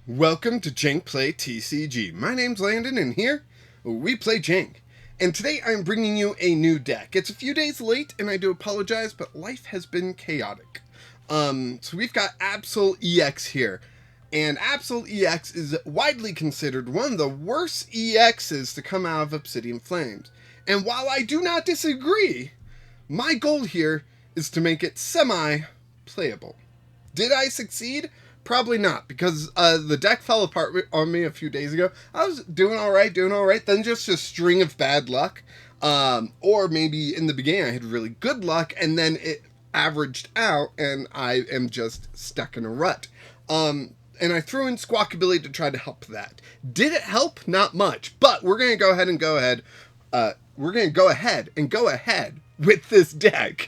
Welcome to Jank Play TCG. My name's Landon, and here we play Jank. And today I'm bringing you a new deck. It's a few days late, and I do apologize, but life has been chaotic. So we've got Absol EX here. And Absol EX is widely considered one of the worst EXs to come out of Obsidian Flames. And while I do not disagree, my goal here is to make it semi-playable. Did I succeed? Probably not, because the deck fell apart on me a few days ago. I was doing alright, then just a string of bad luck. Or maybe in the beginning I had really good luck, and then it averaged out, and I am just stuck in a rut. And I threw in Squawkabilly to try to help that. Did it help? Not much, but we're going to go ahead and go ahead with this deck.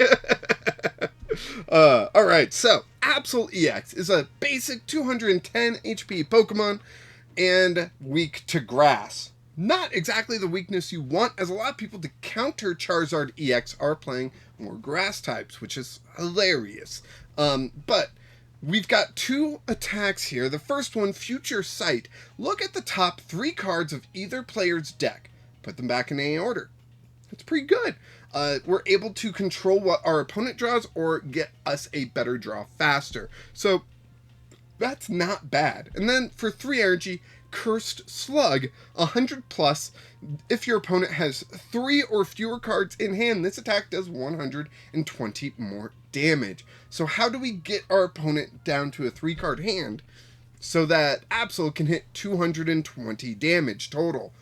Alright, so Absol EX is a basic 210 HP Pokemon and weak to grass. Not exactly the weakness you want, as a lot of people to counter Charizard EX are playing more grass types, which is hilarious. But we've got two attacks here. The first one, Future Sight. Look at the top 3 cards of either player's deck. Put them back in any order. It's pretty good. We're able to control what our opponent draws or get us a better draw faster. So that's not bad. And then for 3 energy, Cursed Slug, 100 plus. If your opponent has 3 or fewer cards in hand, this attack does 120 more damage. So how do we get our opponent down to a 3-card hand so that Absol can hit 220 damage total?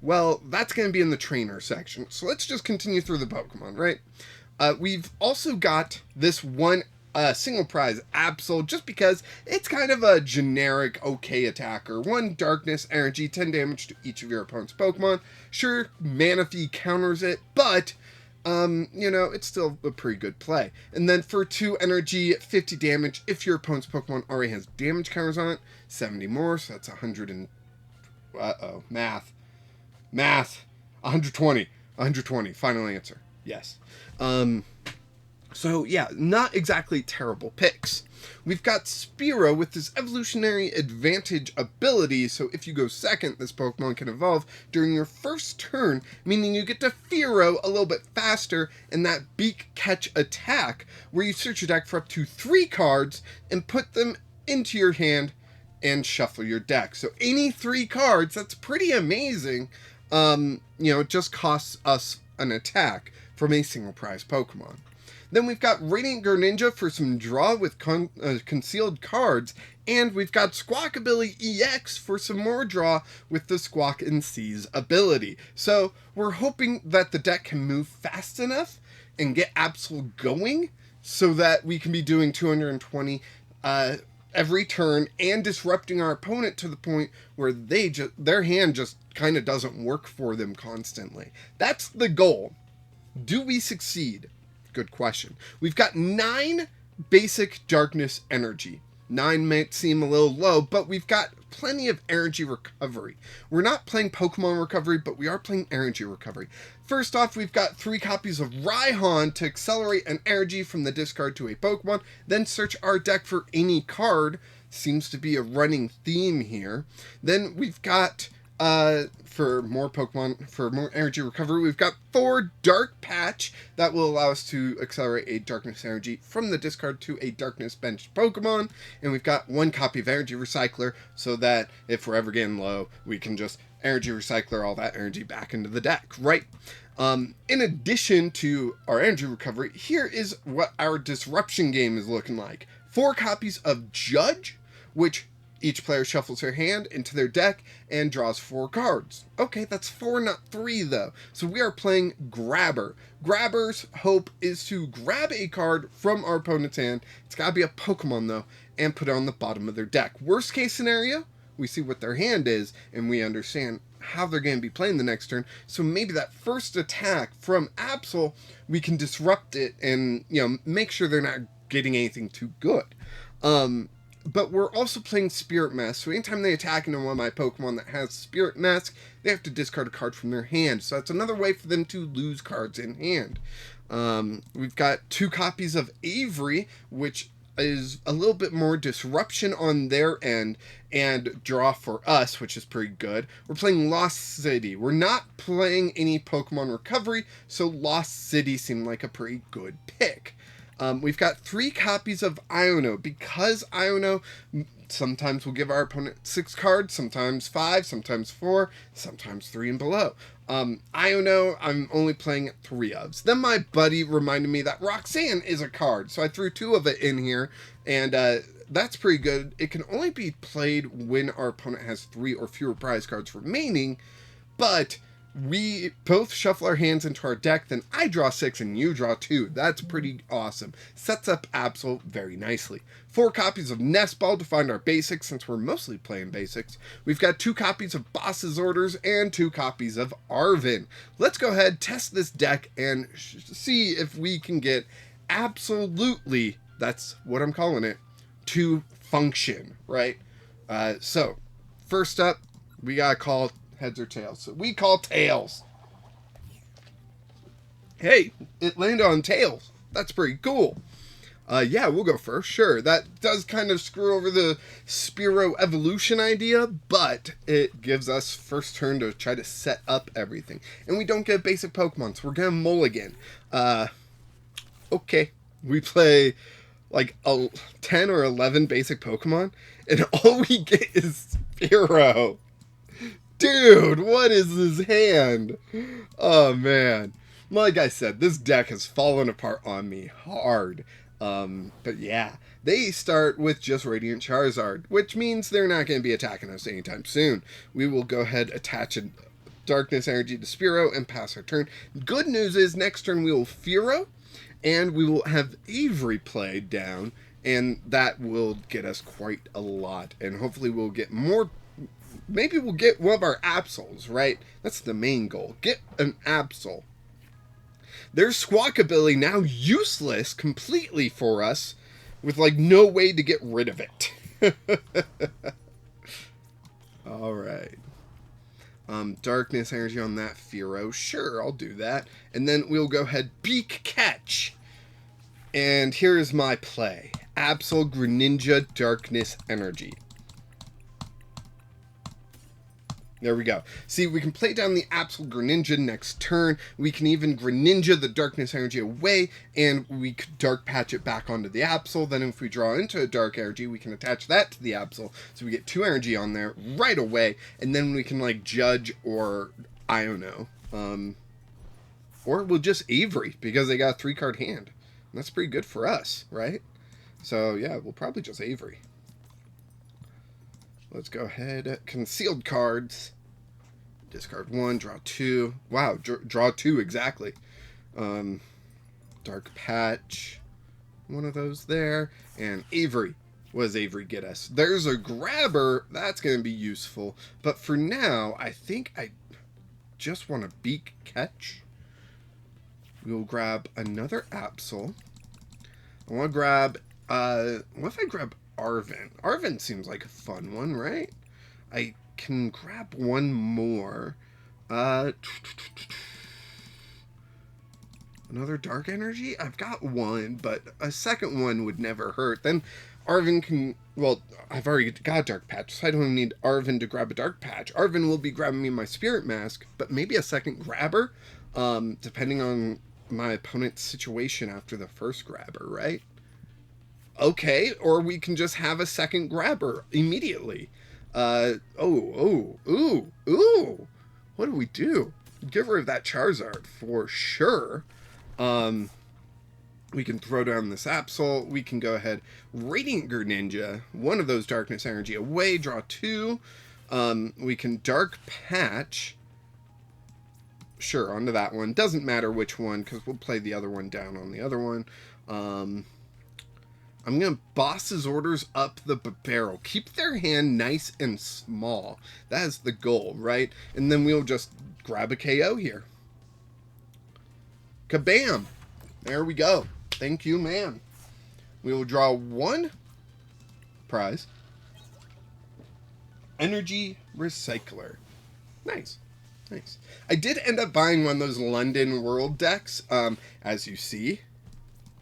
Well, that's going to be in the trainer section. So let's just continue through the Pokemon, right? We've also got this one single prize Absol, just because it's kind of a generic okay attacker. 1 darkness energy, 10 damage to each of your opponent's Pokemon. Sure, Manaphy counters it, but you know, it's still a pretty good play. And then for 2 energy, 50 damage if your opponent's Pokemon already has damage counters on it. 70 more, so that's 100 and... Math. 120. Final answer. Yes. So yeah, not exactly terrible picks. We've got Spearow with this evolutionary advantage ability, so if you go second, this Pokemon can evolve during your first turn, meaning you get to Fearow a little bit faster in that beak catch attack, where you search your deck for up to 3 cards and put them into your hand and shuffle your deck. So any 3 cards, that's pretty amazing. You know, it just costs us an attack from a single prize Pokemon. Then we've got Radiant Greninja for some draw with concealed cards, and we've got Squawkabilly EX for some more draw with the Squawk and Seize ability. So we're hoping that the deck can move fast enough and get Absol going so that we can be doing 220 every turn and disrupting our opponent to the point where their hand just kind of doesn't work for them constantly. That's the goal. Do we succeed? Good question. We've got 9 basic darkness energy. 9 might seem a little low, but we've got plenty of energy recovery. We're not playing Pokemon recovery, but we are playing energy recovery. First off, we've got 3 copies of Raihan to accelerate an energy from the discard to a Pokemon, then search our deck for any card. Seems to be a running theme here. Then we've got, for more energy recovery, we've got 4 Dark Patch that will allow us to accelerate a darkness energy from the discard to a darkness benched Pokemon. And we've got 1 copy of Energy Recycler so that if we're ever getting low, we can just Energy Recycler all that energy back into the deck, right? In addition to our energy recovery, here is what our disruption game is looking like. 4 copies of Judge, which each player shuffles their hand into their deck and draws 4 cards. Okay, that's 4, not 3, though. So we are playing Grabber. Grabber's hope is to grab a card from our opponent's hand. It's got to be a Pokemon, though, and put it on the bottom of their deck. Worst case scenario, we see what their hand is, and we understand how they're going to be playing the next turn. So maybe that first attack from Absol, we can disrupt it and, you know, make sure they're not getting anything too good. But we're also playing Spirit Mask, so anytime they attack into one of my Pokemon that has Spirit Mask, they have to discard a card from their hand. So that's another way for them to lose cards in hand. We've got 2 copies of Avery, which is a little bit more disruption on their end and draw for us, which is pretty good. We're playing Lost City. We're not playing any Pokemon Recovery, so Lost City seemed like a pretty good pick. We've got 3 copies of Iono, because Iono sometimes will give our opponent 6 cards, sometimes 5, sometimes 4, sometimes 3 and below. Iono, I'm only playing 3 of. Then my buddy reminded me that Roxanne is a card, so I threw 2 of it in here, and that's pretty good. It can only be played when our opponent has 3 or fewer prize cards remaining, but we both shuffle our hands into our deck, then I draw 6 and you draw 2. That's pretty awesome. Sets up Absol very nicely. 4 copies of Nest Ball to find our basics, since we're mostly playing basics. We've got 2 copies of Boss's Orders and 2 copies of Arven. Let's go ahead, test this deck, and see if we can get absolutely, that's what I'm calling it, to function, right? So, first up, we gotta call heads or tails. So we call tails. Hey, it landed on tails. That's pretty cool. Yeah, we'll go first. Sure, that does kind of screw over the Spearow evolution idea, but it gives us first turn to try to set up everything. And we don't get basic Pokemon, so we're gonna mulligan. Okay. We play like 10 or 11 basic Pokemon, and all we get is Fearow. Dude, what is this hand? Oh, man. Like I said, this deck has fallen apart on me hard. But yeah, they start with just Radiant Charizard, which means they're not going to be attacking us anytime soon. We will go ahead, attach a Darkness Energy to Spearow, and pass our turn. Good news is, next turn we will Fearow, and we will have Avery played down, and that will get us quite a lot. And hopefully we'll get more. Maybe we'll get one of our Absols, right? That's the main goal. Get an Absol. There's Squawkabilly, now useless completely for us, with like no way to get rid of it. Alright. Darkness Energy on that Fearow. Sure, I'll do that. And then we'll go ahead, Beak Catch. And here's my play. Absol Greninja Darkness Energy. There we go. See, we can play down the Absol Greninja next turn. We can even Greninja the Darkness Energy away, and we could Dark Patch it back onto the Absol. Then if we draw into a Dark Energy, we can attach that to the Absol. So we get 2 energy on there right away, and then we can, like, Judge or Iono. Or we'll just Avery, because they got a 3-card hand. And that's pretty good for us, right? So, yeah, we'll probably just Avery. Let's go ahead. Concealed cards. Discard 1, draw 2. Wow, draw 2 exactly. Dark Patch. One of those there. And Avery. What does Avery get us? There's a Grabber. That's going to be useful. But for now, I think I just want a Beak Catch. We'll grab another Absol. I want to grab... what if I grab Arven? Arven seems like a fun one, right? I can grab one more. Another Dark Energy? I've got one, but a second one would never hurt. Then Arven can... Well, I've already got Dark Patch, so I don't need Arven to grab a Dark Patch. Arven will be grabbing me my Spirit Mask, but maybe a second Grabber, depending on my opponent's situation after the first Grabber, right? Okay, or we can just have a second Grabber immediately. Ooh. What do we do? Get rid of that Charizard for sure. We can throw down this Absol. We can go ahead, Radiant Greninja, one of those Darkness Energy away, draw 2. We can Dark Patch. Sure, onto that one. Doesn't matter which one, because we'll play the other one down on the other one. I'm going to Boss's Orders up the barrel. Keep their hand nice and small. That is the goal, right? And then we'll just grab a KO here. Kabam! There we go. Thank you, man. We will draw 1 prize. Energy Recycler. Nice. Nice. I did end up buying one of those London World decks, as you see.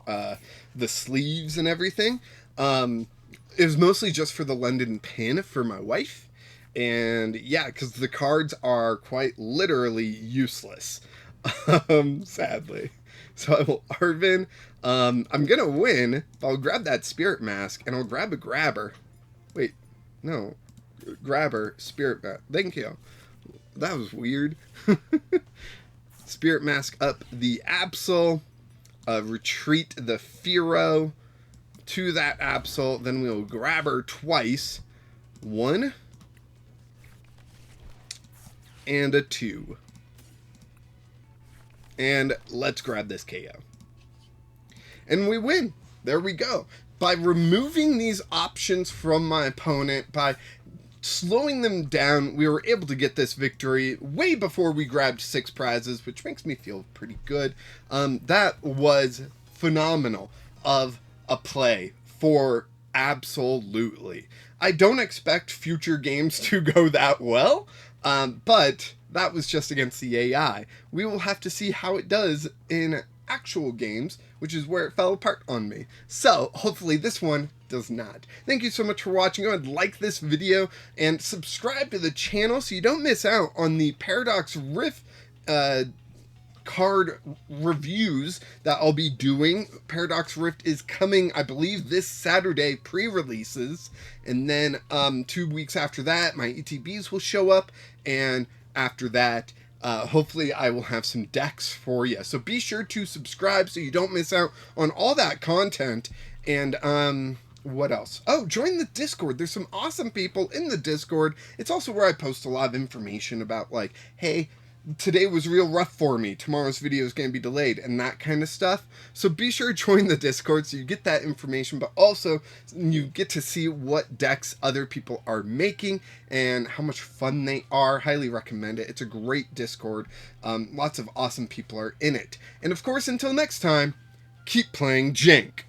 The sleeves and everything. It was mostly just for the London pin for my wife. And yeah, because the cards are quite literally useless. Sadly. So I will Arven. I'm going to win. I'll grab that Spirit Mask and I'll grab a Grabber. Wait, no. Grabber, Spirit Mask. Thank you. That was weird. Spirit Mask up the Absol. Retreat the Fearow to that Absol. Then we'll Grabber twice. 1 and a 2. And let's grab this KO. And we win. There we go. By removing these options from my opponent, by slowing them down, we were able to get this victory way before we grabbed 6 prizes, which makes me feel pretty good. That was phenomenal of a play for absolutely. I don't expect future games to go that well, but that was just against the AI. We will have to see how it does in actual games, which is where it fell apart on me. So hopefully this one does not. Thank you so much for watching. Go ahead and like this video and subscribe to the channel so you don't miss out on the Paradox Rift card reviews that I'll be doing. Paradox Rift is coming, I believe, this Saturday, pre-releases, and then 2 weeks after that my ETBs will show up, and after that hopefully I will have some decks for you. So be sure to subscribe so you don't miss out on all that content. And what else? Oh, join the Discord. There's some awesome people in the Discord. It's also where I post a lot of information about, like, hey, today was real rough for me, tomorrow's video is going to be delayed, and that kind of stuff. So be sure to join the Discord so you get that information, but also you get to see what decks other people are making and how much fun they are. Highly recommend it. It's a great Discord. Lots of awesome people are in it. And of course, until next time, keep playing Jank.